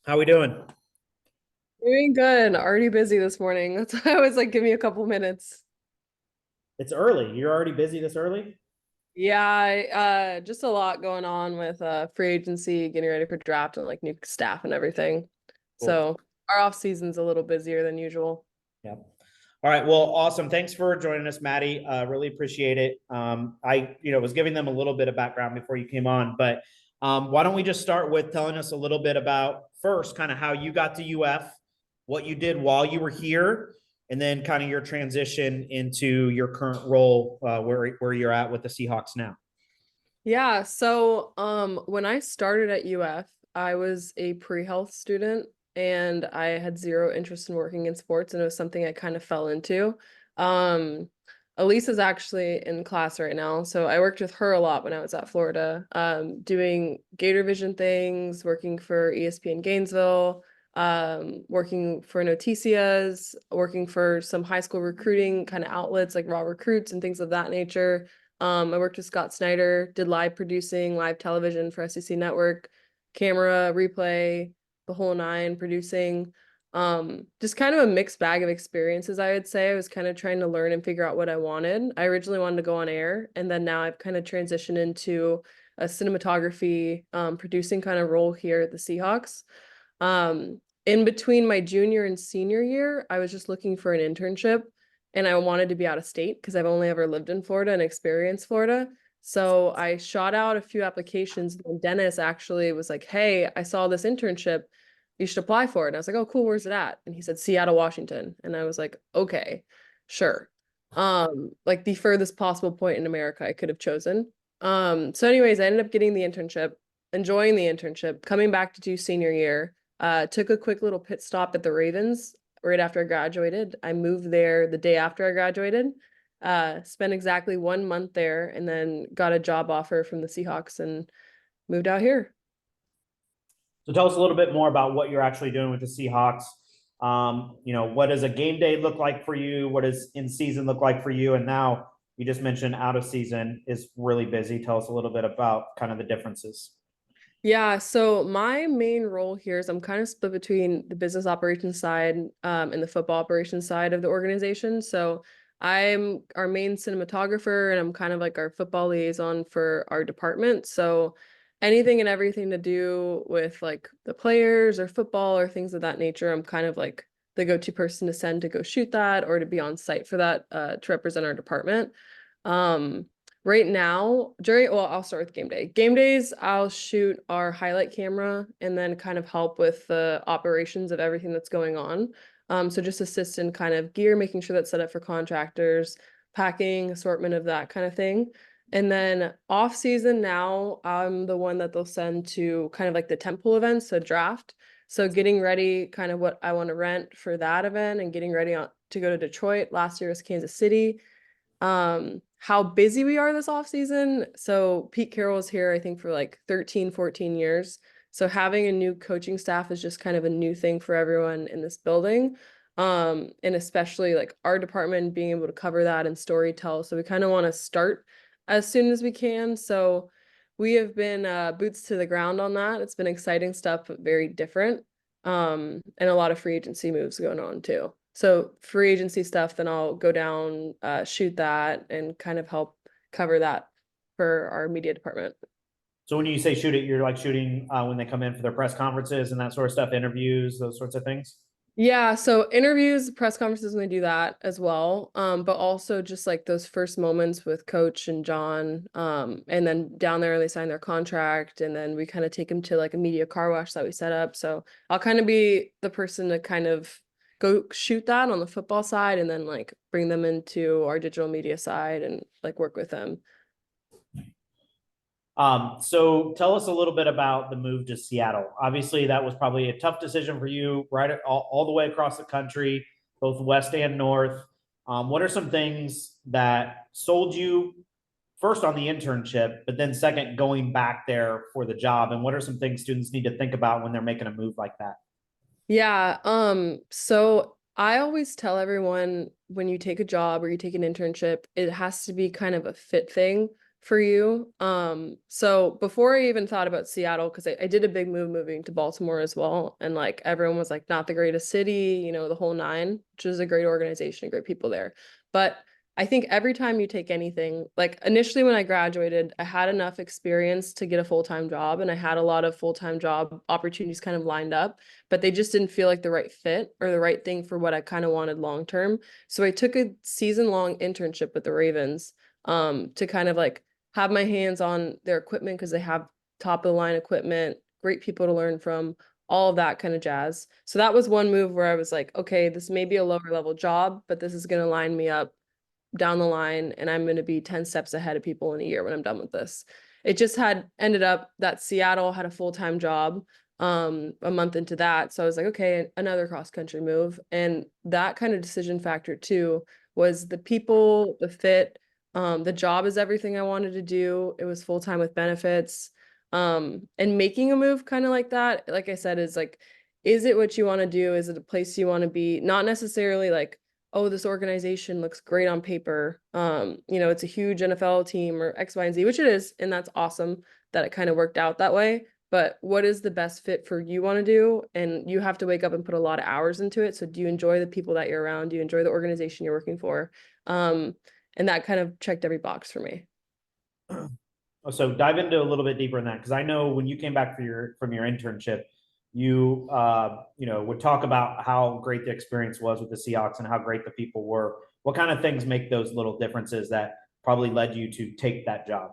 How we doing? Doing good. Already busy this morning. That's why I was like, give me a couple minutes. It's early. You're already busy this early? Yeah, just a lot going on with free agency, getting ready for draft and like new staff and everything. Cool. So our off season's a little busier than usual. Yeah. All right. Well, awesome. Thanks for joining us, Maddie. Really appreciate it. I was giving them a little bit of background before you came on, but why don't we just start with telling us a little bit about first, kind of how you got to UF, what you did while you were here, and then kind of your transition into your current role, where you're at with the Seahawks now. Yeah, so when I started at UF, I was a pre-health student and I had zero interest in working in sports and it was something I kind of fell into. Um Elise is actually in class right now, so I worked with her a lot when I was at Florida, doing Gator Vision things, working for ESPN Gainesville, working for Noticias, working for some high school recruiting kind of outlets like Raw Recruits and things of that nature. I worked with Scott Snyder, did live producing, live television for SEC Network, camera, replay, the whole nine, producing. Just kind of a mixed bag of experiences, I would say. I was kind of trying to learn and figure out what I wanted. I originally wanted to go on air, and then now I've kind of transitioned into a cinematography, producing kind of role here at the Seahawks. In between my junior and senior year, I was just looking for an internship and I wanted to be out of state because I've only ever lived in Florida and experienced Florida. So I shot out a few applications and Dennis actually was like, "Hey, I saw this internship. You should apply for it." And I was like, "Oh, cool. Where's it at?" And he said, "Seattle, Washington." And I was like, "Okay, sure." Like the furthest possible point in America I could have chosen. So anyways, I ended up getting the internship, enjoying the internship, coming back to do senior year. Took a quick little pit stop at the Ravens right after I graduated. I moved there the day after I graduated. Spent exactly 1 month there, and then got a job offer from the Seahawks and moved out here. So tell us a little bit more about what you're actually doing with the Seahawks. What does a game day look like for you? What does in season look like for you? And now you just mentioned out of season is really busy. Tell us a little bit about kind of the differences. Yeah, so my main role here is I'm kind of split between the business operations side and the football operations side of the organization. So I'm our main cinematographer and I'm kind of like our football liaison for our department. So anything and everything to do with like the players or football or things of that nature, I'm kind of like the go-to person to send to go shoot that or to be on site for that to represent our department. Um, Right now, well, I'll start with game day. Game days, I'll shoot our highlight camera and then kind of help with the operations of everything that's going on. So just assist in kind of gear, making sure that's set up for contractors, packing, assortment of that kind of thing. And then off season now, I'm the one that they'll send to kind of like the temple events, so draft. So getting ready, kind of what I want to rent for that event and getting ready to go to Detroit. Last year was Kansas City. How busy we are this off season. So Pete Carroll's here, I think, for like 13, 14 years. So having a new coaching staff is just kind of a new thing for everyone in this building. And especially like our department being able to cover that and story tell. So we kind of want to start as soon as we can. So we have been boots to the ground on that. It's been exciting stuff, but very different. And a lot of free agency moves going on too. So free agency stuff, then I'll go down, shoot that, and kind of help cover that for our media department. So when you say shoot it, you're like shooting when they come in for their press conferences and that sort of stuff, interviews, those sorts of things. Yeah, so interviews, press conferences, when they do that as well. But also just like those first moments with Coach and John, and then down there they sign their contract, and then we kind of take them to like a media car wash that we set up. So I'll kind of be the person to kind of go shoot that on the football side, and then like bring them into our digital media side and like work with them. So tell us a little bit about the move to Seattle. Obviously, that was probably a tough decision for you, right? All the way across the country, both west and north. What are some things that sold you first on the internship, but then second going back there for the job? And what are some things students need to think about when they're making a move like that? Yeah, so I always tell everyone when you take a job or you take an internship, it has to be kind of a fit thing. for you. So before I even thought about Seattle, because I did a big move moving to Baltimore as well, and like everyone was like, not the greatest city, you know, the whole nine, which is a great organization, great people there. But I think every time you take anything, like initially when I graduated, I had enough experience to get a full-time job, and I had a lot of full-time job opportunities kind of lined up, but they just didn't feel like the right fit or the right thing for what I kind of wanted long term. So I took a season-long internship with the Ravens to kind of like have my hands on their equipment because they have top of the line equipment, great people to learn from, all of that kind of jazz. So that was one move where I was like, okay, this may be a lower level job, but this is going to line me up down the line and I'm going to be 10 steps ahead of people in a year when I'm done with this. It just had ended up that Seattle had a full-time job a month into that. So I was like, okay, another cross-country move. And that kind of decision factor too was the people, the fit, the job is everything I wanted to do. It was full-time with benefits. And making a move kind of like that, like I said, is like, is it what you want to do? Is it a place you want to be? Not necessarily like, oh, this organization looks great on paper. You know, it's a huge NFL team or X, Y, and Z, which it is, and that's awesome that it kind of worked out that way. But what is the best fit for you want to do? And you have to wake up and put a lot of hours into it. So do you enjoy the people that you're around? Do you enjoy the organization you're working for? And that kind of checked every box for me. So dive into a little bit deeper in that, because I know when you came back for from your internship, you would talk about how great the experience was with the Seahawks and how great the people were. What kind of things make those little differences that probably led you to take that job?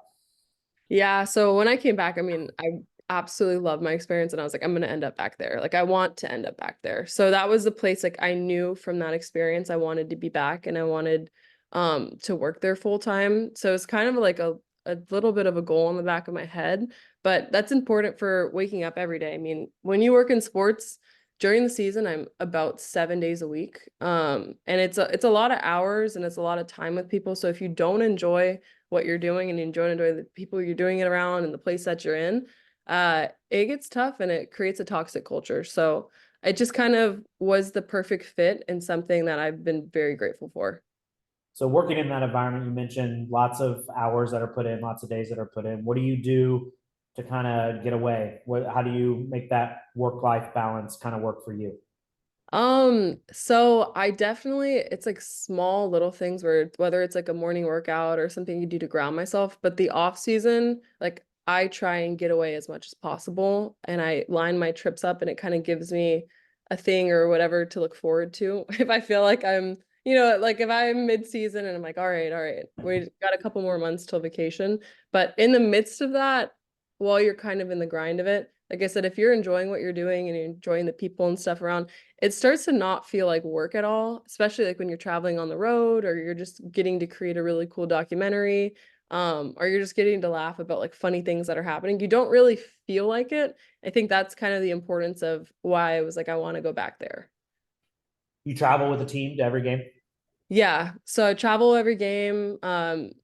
Yeah, so when I came back, I mean, I absolutely loved my experience and I was like, I'm gonna end up back there. Like I want to end up back there. So that was the place like I knew from that experience I wanted to be back and I wanted to work there full time. So it's kind of like a little bit of a goal in the back of my head, but that's important for waking up every day. I mean, when you work in sports during the season, I'm about 7 days a week. And it's a lot of hours and it's a lot of time with people. So if you don't enjoy what you're doing and you enjoy the people you're doing it around and the place that you're in, it gets tough and it creates a toxic culture. So it just kind of was the perfect fit and something that I've been very grateful for. So working in that environment, you mentioned lots of hours that are put in, lots of days that are put in. What do you do to kind of get away? How do you make that work-life balance kind of work for you? So I definitely, it's like small little things where whether it's like a morning workout or something you do to ground myself, but the off season, like I try and get away as much as possible and I line my trips up and it kind of gives me a thing or whatever to look forward to. If I feel like I'm, you know, like if I'm mid-season and I'm like, all right, we got a couple more months till vacation. But in the midst of that, while you're kind of in the grind of it, like I said, if you're enjoying what you're doing and you're enjoying the people and stuff around, it starts to not feel like work at all, especially like when you're traveling on the road or you're just getting to create a really cool documentary, or you're just getting to laugh about like funny things that are happening. You don't really feel like it. I think that's kind of the importance of why I was like, I want to go back there. You travel with a team to every game? Yeah, so I travel every game,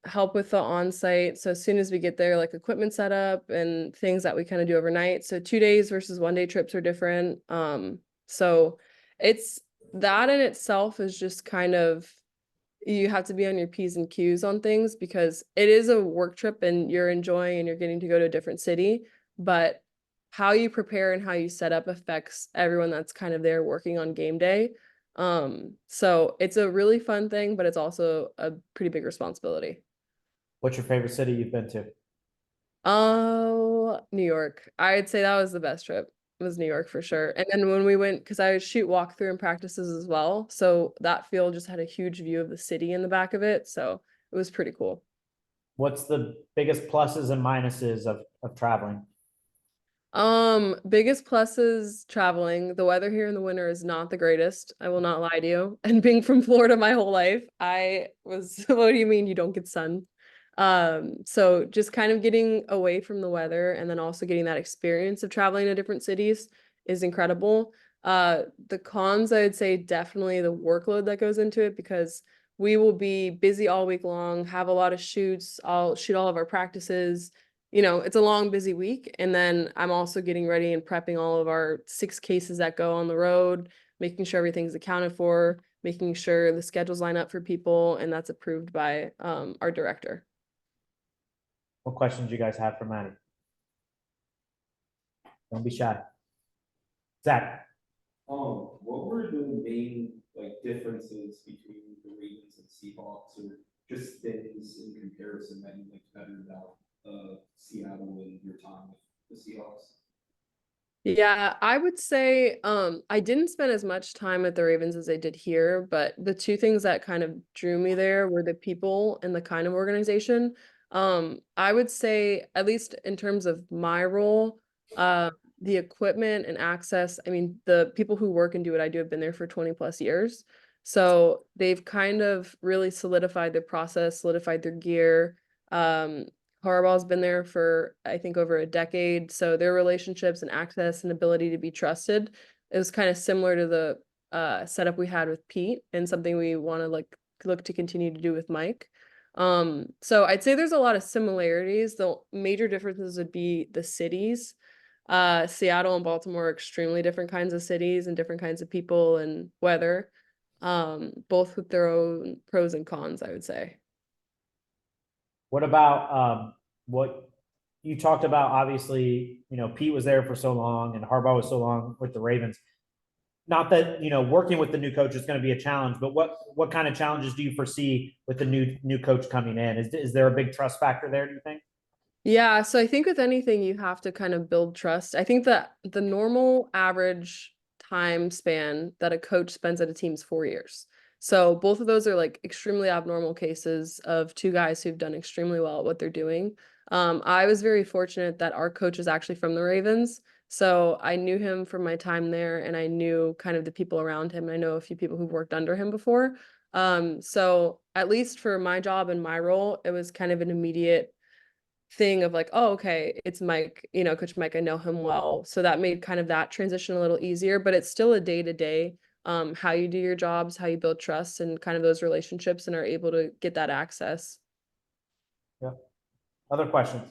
help with the on-site. So as soon as we get there, like equipment setup and things that we kind of do overnight. So 2 days versus 1 day trips are different. So it's that in itself is just kind of you have to be on your P's and Q's on things because it is a work trip and you're enjoying and you're getting to go to a different city, but how you prepare and how you set up affects everyone that's kind of there working on game day. So it's a really fun thing, but it's also a pretty big responsibility. What's your favorite city you've been to? Oh, New York. I'd say that was the best trip. It was New York for sure. And then when we went, because I shoot walkthrough and practices as well. So that field just had a huge view of the city in the back of it. So it was pretty cool. What's the biggest pluses and minuses of traveling? Biggest pluses traveling. The weather here in the winter is not the greatest. I will not lie to you. And being from Florida my whole life, I was, what do you mean you don't get sun? So just kind of getting away from the weather and then also getting that experience of traveling to different cities is incredible. The cons, I'd say definitely the workload that goes into it because we will be busy all week long, have a lot of shoots. I'll shoot all of our practices. You know, it's a long, busy week. And then I'm also getting ready and prepping all of our 6 cases that go on the road, making sure everything's accounted for, making sure the schedules line up for people, and that's approved by our director. What questions you guys have for Maddie? Don't be shy. Zach. What were the main differences between the Ravens and Seahawks, or just things in comparison that you liked better about Seattle and your time with the Seahawks? Yeah, I would say I didn't spend as much time at the Ravens as I did here, but the two things that kind of drew me there were the people and the kind of organization. I would say, at least in terms of my role, the equipment and access, I mean, the people who work and do what I do have been there for 20 plus years. So they've kind of really solidified their process, solidified their gear. Harbaugh's been there for, I think, over a decade. So their relationships and access and ability to be trusted is kind of similar to the setup we had with Pete, and something we want to look to continue to do with Mike. So I'd say there's a lot of similarities. The major differences would be the cities. Seattle and Baltimore are extremely different kinds of cities and different kinds of people and weather. Both with their own pros and cons, I would say. What about what you talked about? Obviously, Pete was there for so long and Harbaugh was so long with the Ravens. Not that working with the new coach is going to be a challenge, but what kind of challenges do you foresee with the new coach coming in? Is there a big trust factor there, do you think? Yeah, so I think with anything you have to kind of build trust. I think that the normal average time span that a coach spends at a team is 4 years. So both of those are like extremely abnormal cases of two guys who've done extremely well at what they're doing. I was very fortunate that our coach is actually from the Ravens. So I knew him from my time there, and I knew kind of the people around him. I know a few people who've worked under him before. So at least for my job and my role, it was kind of an immediate thing of like, oh, okay, it's Mike, Coach Mike, I know him well. So that made kind of that transition a little easier, but it's still a day-to-day, how you do your jobs, how you build trust and kind of those relationships and are able to get that access. Yeah. Other questions?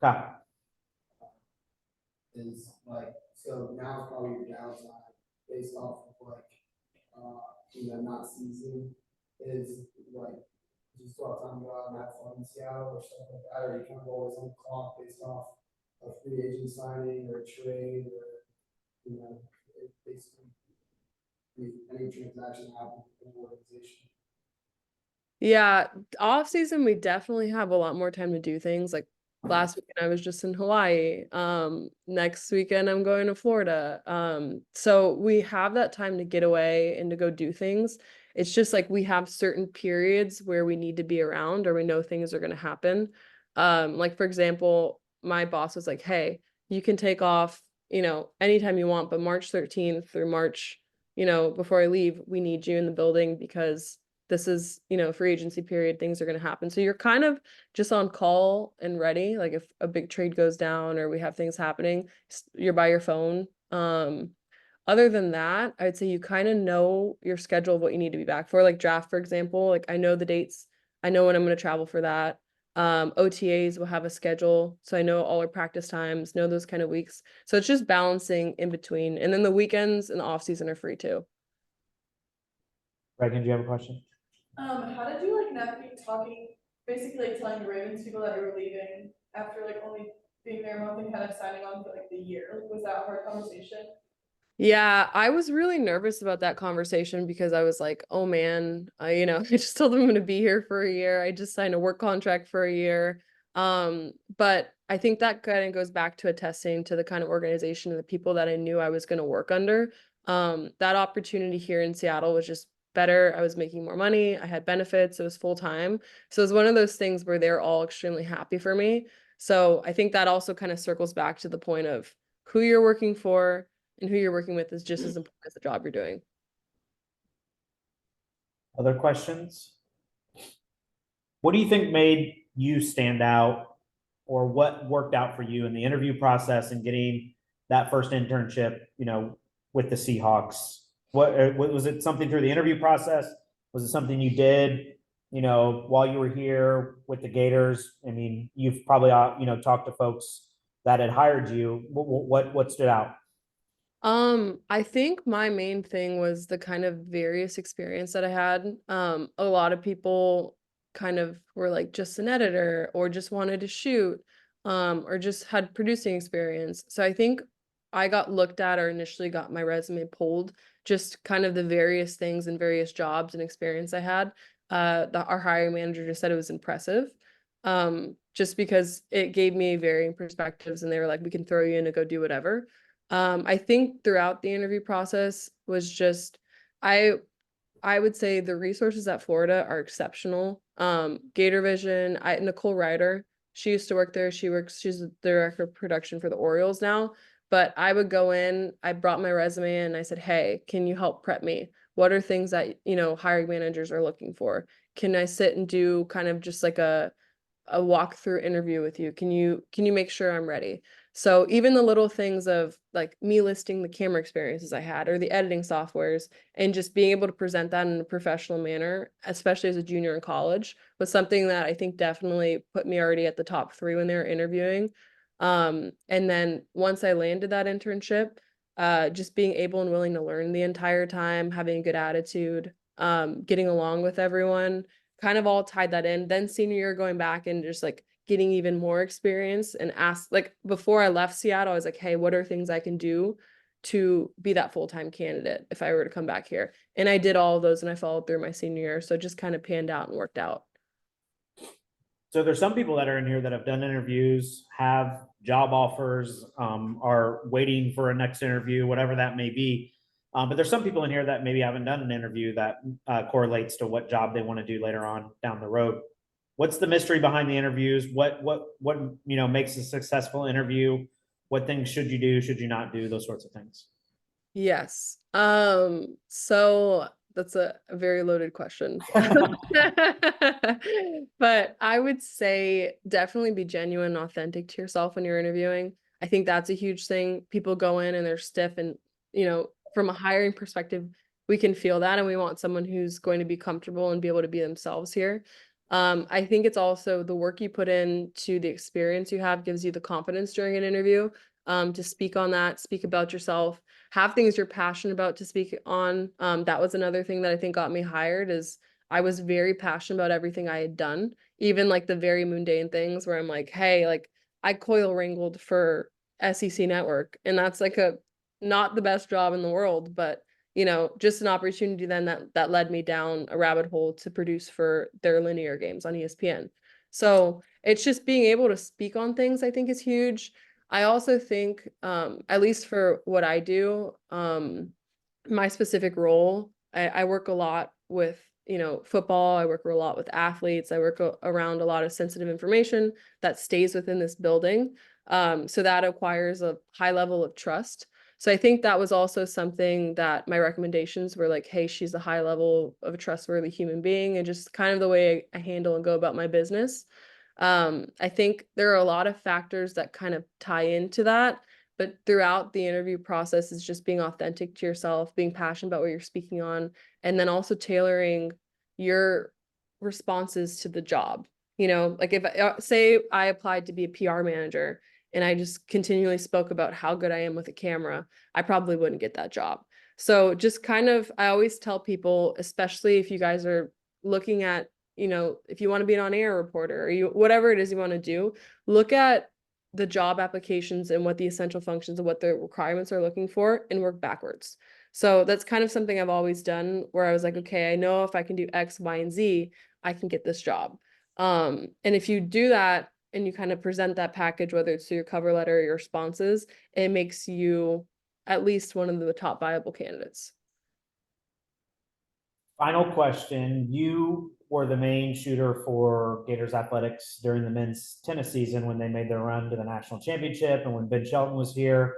Kyle. Is so now it's probably your downside based off of not season is you still have time to go out and have fun in Seattle or stuff like that, or you kind of always on the clock based off a free agent signing or a trade or basically any transaction happens in the organization. Yeah, off season we definitely have a lot more time to do things. Like last weekend I was just in Hawaii. Next weekend I'm going to Florida. So we have that time to get away and to go do things. It's just like we have certain periods where we need to be around or we know things are going to happen. Like for example, my boss was like, "Hey, you can take off, anytime you want, but March 13th through March, before I leave, we need you in the building because this is, free agency period, things are going to happen." So you're kind of just on call and ready. Like if a big trade goes down or we have things happening, you're by your phone. Other than that, I'd say you kind of know your schedule of what you need to be back for. Like draft, for example, like I know the dates, I know when I'm going to travel for that. OTAs will have a schedule. So I know all our practice times, know those kind of weeks. So it's just balancing in between. And then the weekends and the off season are free too. Reagan, do you have a question? How did you navigate talking, basically telling the Ravens people that you were leaving after only being there a month and kind of signing on for the year? Was that a hard conversation? Yeah, I was really nervous about that conversation because I was like, oh man, I just told them I'm going to be here for a year. I just signed a work contract for a year. But I think that kind of goes back to attesting to the kind of organization and the people that I knew I was going to work under. That opportunity here in Seattle was just better. I was making more money. I had benefits. It was full time. So it was one of those things where they're all extremely happy for me. So I think that also kind of circles back to the point of who you're working for and who you're working with is just as important as the job you're doing. Other questions? What do you think made you stand out, or what worked out for you in the interview process and getting that first internship, with the Seahawks? What was it, something through the interview process? Was it something you did, while you were here with the Gators? I mean, you've probably, talked to folks that had hired you. What stood out? I think my main thing was the kind of various experience that I had. A lot of people kind of were like just an editor or just wanted to shoot, or just had producing experience. So I think I got looked at, or initially got my resume pulled, just kind of the various things and various jobs and experience I had. Our hiring manager just said it was impressive, just because it gave me varying perspectives, and they were like, we can throw you in to go do whatever. I think throughout the interview process was just, I would say the resources at Florida are exceptional. Gator Vision, Nicole Ryder, she used to work there. She's the director of production for the Orioles now. But I would go in, I brought my resume in, and I said, hey, can you help prep me? What are things that, hiring managers are looking for? Can I sit and do kind of just like a walkthrough interview with you? Can you make sure I'm ready? So even the little things of like me listing the camera experiences I had or the editing softwares, and just being able to present that in a professional manner, especially as a junior in college, was something that I think definitely put me already at the top 3 when they were interviewing. And then once I landed that internship, just being able and willing to learn the entire time, having a good attitude, getting along with everyone, kind of all tied that in. Then senior year, going back and just like getting even more experience, and asked, like, before I left Seattle, I was like, hey, what are things I can do to be that full-time candidate if I were to come back here? And I did all of those, and I followed through my senior year. So it just kind of panned out and worked out. So there's some people that are in here that have done interviews, have job offers, are waiting for a next interview, whatever that may be. But there's some people in here that maybe haven't done an interview that correlates to what job they want to do later on down the road. What's the mystery behind the interviews? What makes a successful interview? What things should you do? Should you not do? Those sorts of things. Yes. So that's a very loaded question. But I would say definitely be genuine and authentic to yourself when you're interviewing. I think that's a huge thing. People go in and they're stiff, and from a hiring perspective, we can feel that, and we want someone who's going to be comfortable and be able to be themselves here. I think it's also the work you put in to the experience you have gives you the confidence during an interview, to speak on that, speak about yourself, have things you're passionate about to speak on. That was another thing that I think got me hired, is I was very passionate about everything I had done, even like the very mundane things where I'm like, hey, like I coil wrangled for SEC Network, and that's like not the best job in the world, but just an opportunity then that led me down a rabbit hole to produce for their linear games on ESPN. So it's just being able to speak on things, I think, is huge. I also think, at least for what I do, my specific role, I work a lot with, football. I work a lot with athletes. I work around a lot of sensitive information that stays within this building. So that acquires a high level of trust. So I think that was also something that my recommendations were like, hey, she's a high level of a trustworthy human being, and just kind of the way I handle and go about my business. I think there are a lot of factors that kind of tie into that, but throughout the interview process is just being authentic to yourself, being passionate about what you're speaking on, and then also tailoring your responses to the job. Like if say I applied to be a PR manager and I just continually spoke about how good I am with a camera, I probably wouldn't get that job. So just kind of, I always tell people, especially if you guys are looking at, if you want to be an on-air reporter or whatever it is you want to do, look at the job applications and what the essential functions and what the requirements are looking for, and work backwards. So that's kind of something I've always done, where I was like, okay, I know if I can do X, Y, and Z, I can get this job. And if you do that and you kind of present that package, whether it's through your cover letter or your responses, it makes you at least one of the top viable candidates. Final question. You were the main shooter for Gators athletics during the men's tennis season when they made their run to the national championship and when Ben Shelton was here.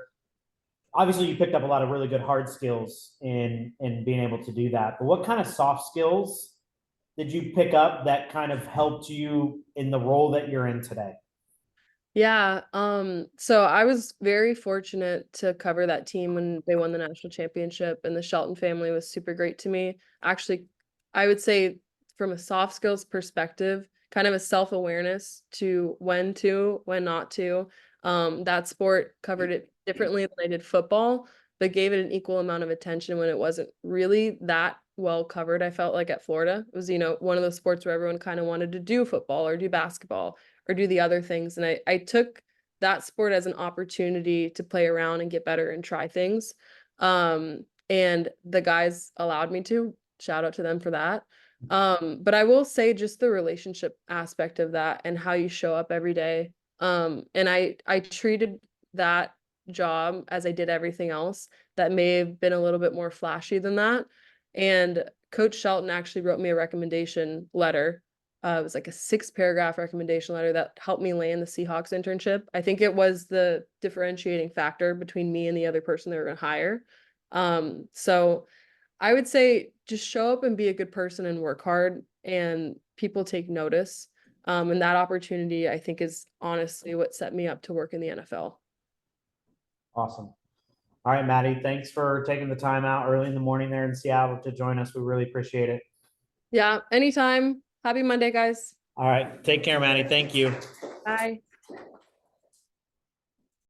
Obviously, you picked up a lot of really good hard skills in being able to do that. But what kind of soft skills did you pick up that kind of helped you in the role that you're in today? Yeah, so I was very fortunate to cover that team when they won the national championship, and the Shelton family was super great to me. Actually, I would say from a soft skills perspective, kind of a self-awareness to when not to. That sport covered it differently than I did football, but gave it an equal amount of attention when it wasn't really that well covered, I felt like at Florida. It was, you know, one of those sports where everyone kind of wanted to do football or do basketball or do the other things. And I took that sport as an opportunity to play around and get better and try things. And the guys allowed me to. Shout out to them for that. But I will say just the relationship aspect of that and how you show up every day. And I treated that job as I did everything else that may have been a little bit more flashy than that. And Coach Shelton actually wrote me a recommendation letter. It was like a 6-paragraph recommendation letter that helped me land the Seahawks internship. I think it was the differentiating factor between me and the other person they were going to hire. So I would say just show up and be a good person and work hard, and people take notice. And that opportunity, I think, is honestly what set me up to work in the NFL. Awesome. All right, Madi, thanks for taking the time out early in the morning there in Seattle to join us. We really appreciate it. Yeah, anytime. Happy Monday, guys. All right. Take care, Madi. Thank you. Bye.